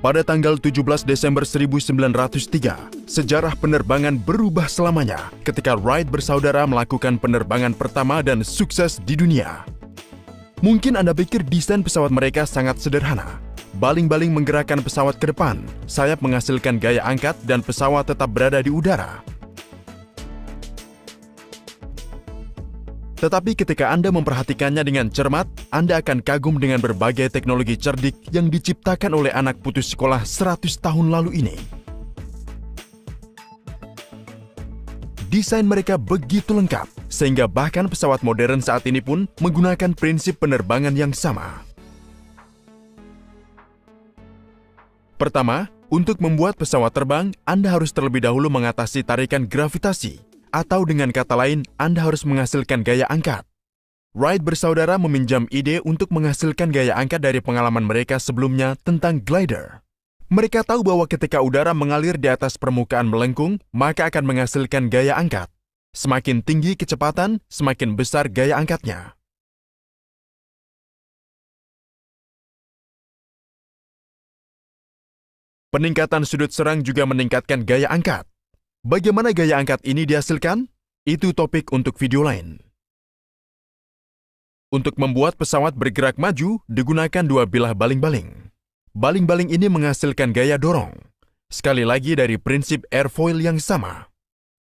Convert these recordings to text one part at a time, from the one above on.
Pada tanggal 17 Desember 1903, sejarah penerbangan berubah selamanya ketika Wright bersaudara melakukan penerbangan pertama dan sukses di dunia. Mungkin Anda pikir desain pesawat mereka sangat sederhana. Baling-baling menggerakkan pesawat ke depan, sayap menghasilkan gaya angkat, dan pesawat tetap berada di udara. Tetapi ketika Anda memperhatikannya dengan cermat, Anda akan kagum dengan berbagai teknologi cerdik yang diciptakan oleh anak putus sekolah 100 tahun lalu ini. Desain mereka begitu lengkap, sehingga bahkan pesawat modern saat ini pun menggunakan prinsip penerbangan yang sama. Pertama, untuk membuat pesawat terbang, Anda harus terlebih dahulu mengatasi tarikan gravitasi. Atau dengan kata lain, Anda harus menghasilkan gaya angkat. Wright bersaudara meminjam ide untuk menghasilkan gaya angkat dari pengalaman mereka sebelumnya tentang glider. Mereka tahu bahwa ketika udara mengalir di atas permukaan melengkung, maka akan menghasilkan gaya angkat. Semakin tinggi kecepatan, semakin besar gaya angkatnya. Peningkatan sudut serang juga meningkatkan gaya angkat. Bagaimana gaya angkat ini dihasilkan? Itu topik untuk video lain. Untuk membuat pesawat bergerak maju, digunakan dua bilah baling-baling. Baling-baling ini menghasilkan gaya dorong. Sekali lagi dari prinsip airfoil yang sama.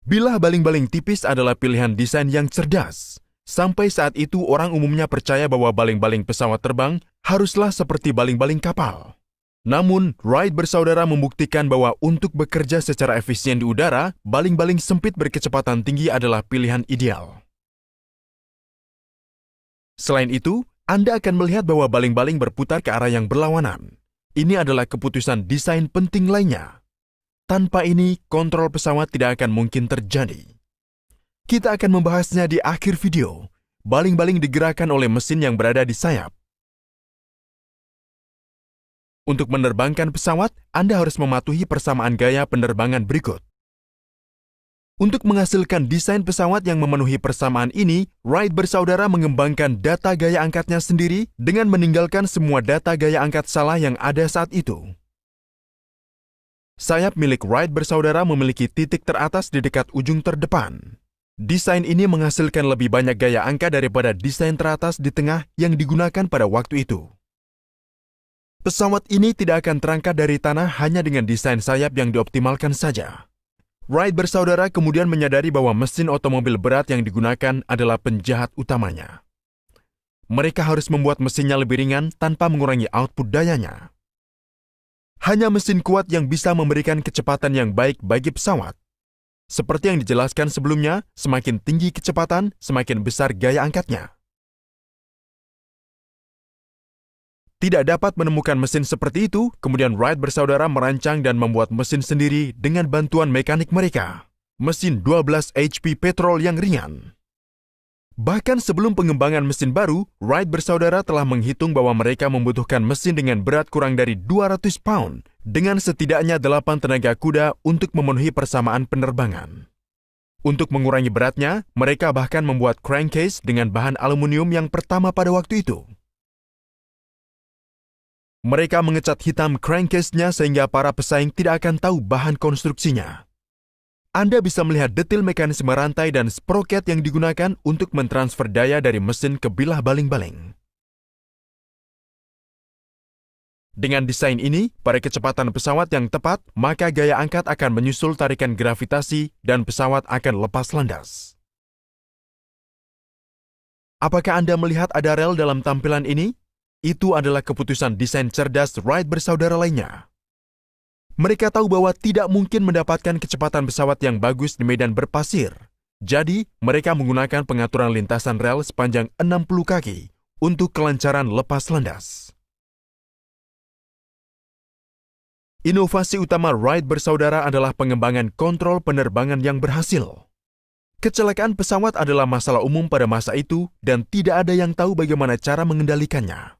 Bilah baling-baling tipis adalah pilihan desain yang cerdas. Sampai saat itu orang umumnya percaya bahwa baling-baling pesawat terbang haruslah seperti baling-baling kapal. Namun, Wright bersaudara membuktikan bahwa untuk bekerja secara efisien di udara, baling-baling sempit berkecepatan tinggi adalah pilihan ideal. Selain itu, Anda akan melihat bahwa baling-baling berputar ke arah yang berlawanan. Ini adalah keputusan desain penting lainnya. Tanpa ini, kontrol pesawat tidak akan mungkin terjadi. Kita akan membahasnya di akhir video. Baling-baling digerakkan oleh mesin yang berada di sayap. Untuk menerbangkan pesawat, Anda harus mematuhi persamaan gaya penerbangan berikut. Untuk menghasilkan desain pesawat yang memenuhi persamaan ini, Wright bersaudara mengembangkan data gaya angkatnya sendiri dengan meninggalkan semua data gaya angkat salah yang ada saat itu. Sayap milik Wright bersaudara memiliki titik teratas di dekat ujung terdepan. Desain ini menghasilkan lebih banyak gaya angka daripada desain teratas di tengah yang digunakan pada waktu itu. Pesawat ini tidak akan terangkat dari tanah hanya dengan desain sayap yang dioptimalkan saja. Wright bersaudara kemudian menyadari bahwa mesin otomobil berat yang digunakan adalah penjahat utamanya. Mereka harus membuat mesinnya lebih ringan tanpa mengurangi output dayanya. Hanya mesin kuat yang bisa memberikan kecepatan yang baik bagi pesawat. Seperti yang dijelaskan sebelumnya, semakin tinggi kecepatan, semakin besar gaya angkatnya. Tidak dapat menemukan mesin seperti itu, kemudian Wright bersaudara merancang dan membuat mesin sendiri dengan bantuan mekanik mereka. Mesin 12 HP petrol yang ringan. Bahkan sebelum pengembangan mesin baru, Wright bersaudara telah menghitung bahwa mereka membutuhkan mesin dengan berat kurang dari 200 pound, dengan setidaknya 8 tenaga kuda untuk memenuhi persamaan penerbangan. Untuk mengurangi beratnya, mereka bahkan membuat crankcase dengan bahan aluminium yang pertama pada waktu itu. Mereka mengecat hitam crankcase-nya sehingga para pesaing tidak akan tahu bahan konstruksinya. Anda bisa melihat detail mekanisme rantai dan sproket yang digunakan untuk mentransfer daya dari mesin ke bilah baling-baling. Dengan desain ini, pada kecepatan pesawat yang tepat, maka gaya angkat akan menyusul tarikan gravitasi dan pesawat akan lepas landas. Apakah Anda melihat ada rel dalam tampilan ini? Itu adalah keputusan desain cerdas Wright bersaudara lainnya. Mereka tahu bahwa tidak mungkin mendapatkan kecepatan pesawat yang bagus di medan berpasir. Jadi, mereka menggunakan pengaturan lintasan rel sepanjang 60 kaki untuk kelancaran lepas landas. Inovasi utama Wright bersaudara adalah pengembangan kontrol penerbangan yang berhasil. Kecelakaan pesawat adalah masalah umum pada masa itu dan tidak ada yang tahu bagaimana cara mengendalikannya.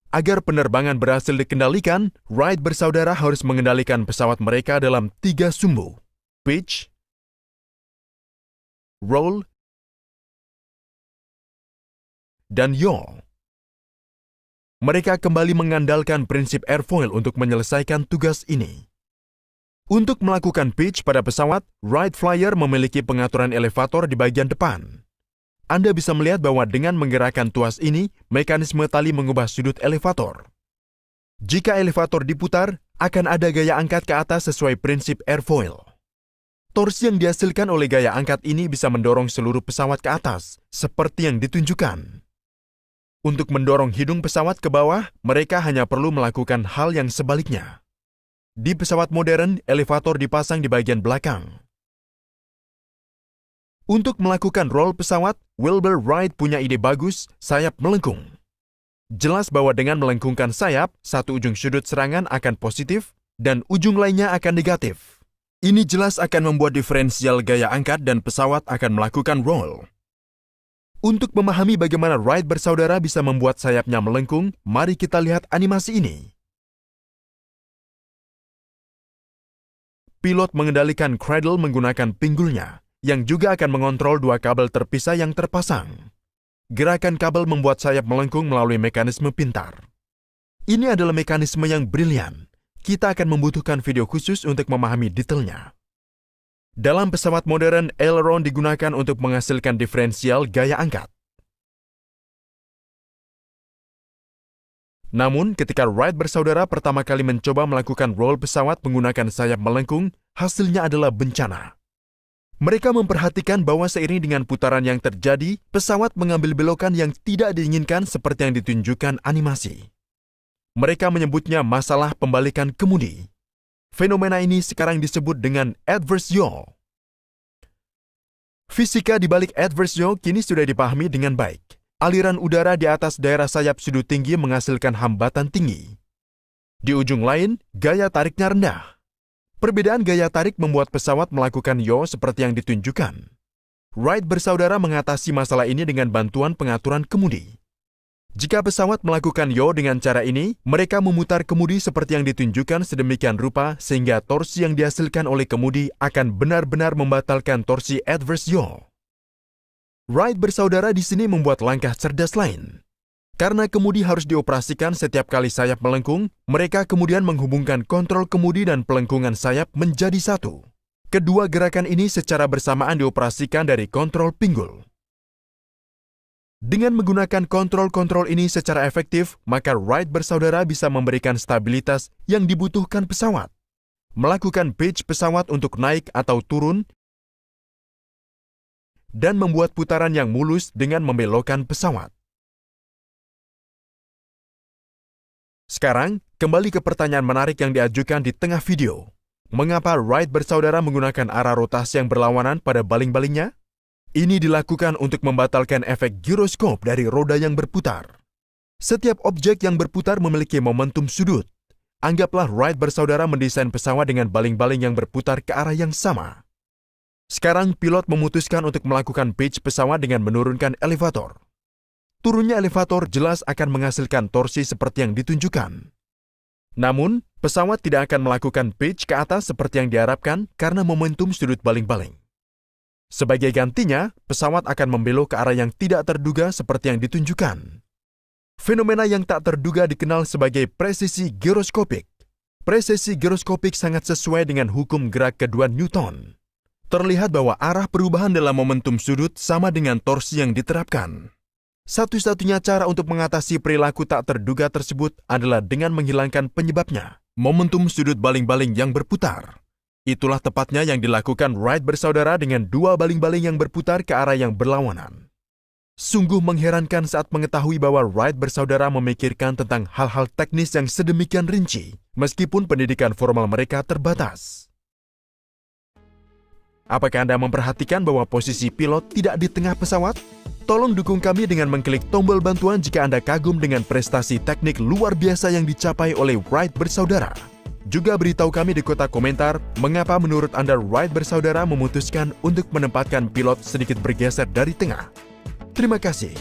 Agar penerbangan berhasil dikendalikan, Wright bersaudara harus mengendalikan pesawat mereka dalam 3 sumbu: pitch, roll, dan yaw. mereka kembali mengandalkan prinsip airfoil untuk menyelesaikan tugas ini. Untuk melakukan pitch pada pesawat, Wright Flyer memiliki pengaturan elevator di bagian depan. Anda bisa melihat bahwa dengan menggerakkan tuas ini, mekanisme tali mengubah sudut elevator. Jika elevator diputar, akan ada gaya angkat ke atas sesuai prinsip airfoil. Torsi yang dihasilkan oleh gaya angkat ini bisa mendorong seluruh pesawat ke atas, seperti yang ditunjukkan. Untuk mendorong hidung pesawat ke bawah, mereka hanya perlu melakukan hal yang sebaliknya. Di pesawat modern, elevator dipasang di bagian belakang. Untuk melakukan roll pesawat, Wilbur Wright punya ide bagus, sayap melengkung. Jelas bahwa dengan melengkungkan sayap, satu ujung sudut serangan akan positif dan ujung lainnya akan negatif. Ini jelas akan membuat diferensial gaya angkat dan pesawat akan melakukan roll. Untuk memahami bagaimana Wright bersaudara bisa membuat sayapnya melengkung, mari kita lihat animasi ini. Pilot mengendalikan cradle menggunakan pinggulnya, yang juga akan mengontrol dua kabel terpisah yang terpasang. Gerakan kabel membuat sayap melengkung melalui mekanisme pintar. Ini adalah mekanisme yang brilian. Kita akan membutuhkan video khusus untuk memahami detailnya. Dalam pesawat modern, aileron digunakan untuk menghasilkan diferensial gaya angkat. Namun, ketika Wright bersaudara pertama kali mencoba melakukan roll pesawat menggunakan sayap melengkung, hasilnya adalah bencana. Mereka memperhatikan bahwa seiring dengan putaran yang terjadi, pesawat mengambil belokan yang tidak diinginkan seperti yang ditunjukkan animasi. Mereka menyebutnya masalah pembalikan kemudi. Fenomena ini sekarang disebut dengan adverse yaw. Fisika di balik adverse yaw kini sudah dipahami dengan baik. Aliran udara di atas daerah sayap sudut tinggi menghasilkan hambatan tinggi. Di ujung lain, gaya tariknya rendah. Perbedaan gaya tarik membuat pesawat melakukan yaw seperti yang ditunjukkan. Wright bersaudara mengatasi masalah ini dengan bantuan pengaturan kemudi. Jika pesawat melakukan yaw dengan cara ini, mereka memutar kemudi seperti yang ditunjukkan sedemikian rupa sehingga torsi yang dihasilkan oleh kemudi akan benar-benar membatalkan torsi adverse yaw. Wright bersaudara di sini membuat langkah cerdas lain. Karena kemudi harus dioperasikan setiap kali sayap melengkung, mereka kemudian menghubungkan kontrol kemudi dan pelengkungan sayap menjadi satu. Kedua gerakan ini secara bersamaan dioperasikan dari kontrol pinggul. Dengan menggunakan kontrol-kontrol ini secara efektif, maka Wright bersaudara bisa memberikan stabilitas yang dibutuhkan pesawat, melakukan pitch pesawat untuk naik atau turun, dan membuat putaran yang mulus dengan membelokkan pesawat. Sekarang, kembali ke pertanyaan menarik yang diajukan di tengah video. Mengapa Wright bersaudara menggunakan arah rotasi yang berlawanan pada baling-balingnya? Ini dilakukan untuk membatalkan efek giroskop dari roda yang berputar. Setiap objek yang berputar memiliki momentum sudut. Anggaplah Wright bersaudara mendesain pesawat dengan baling-baling yang berputar ke arah yang sama. Sekarang pilot memutuskan untuk melakukan pitch pesawat dengan menurunkan elevator. Turunnya elevator jelas akan menghasilkan torsi seperti yang ditunjukkan. Namun, pesawat tidak akan melakukan pitch ke atas seperti yang diharapkan karena momentum sudut baling-baling. Sebagai gantinya, pesawat akan membelok ke arah yang tidak terduga seperti yang ditunjukkan. Fenomena yang tak terduga dikenal sebagai presisi giroskopik. Presisi giroskopik sangat sesuai dengan hukum gerak kedua Newton. Terlihat bahwa arah perubahan dalam momentum sudut sama dengan torsi yang diterapkan. Satu-satunya cara untuk mengatasi perilaku tak terduga tersebut adalah dengan menghilangkan penyebabnya, momentum sudut baling-baling yang berputar. Itulah tepatnya yang dilakukan Wright bersaudara dengan dua baling-baling yang berputar ke arah yang berlawanan. Sungguh mengherankan saat mengetahui bahwa Wright bersaudara memikirkan tentang hal-hal teknis yang sedemikian rinci, meskipun pendidikan formal mereka terbatas. Apakah Anda memperhatikan bahwa posisi pilot tidak di tengah pesawat? Tolong dukung kami dengan mengklik tombol bantuan jika Anda kagum dengan prestasi teknik luar biasa yang dicapai oleh Wright bersaudara. Juga beritahu kami di kotak komentar mengapa menurut Anda Wright bersaudara memutuskan untuk menempatkan pilot sedikit bergeser dari tengah. Terima kasih.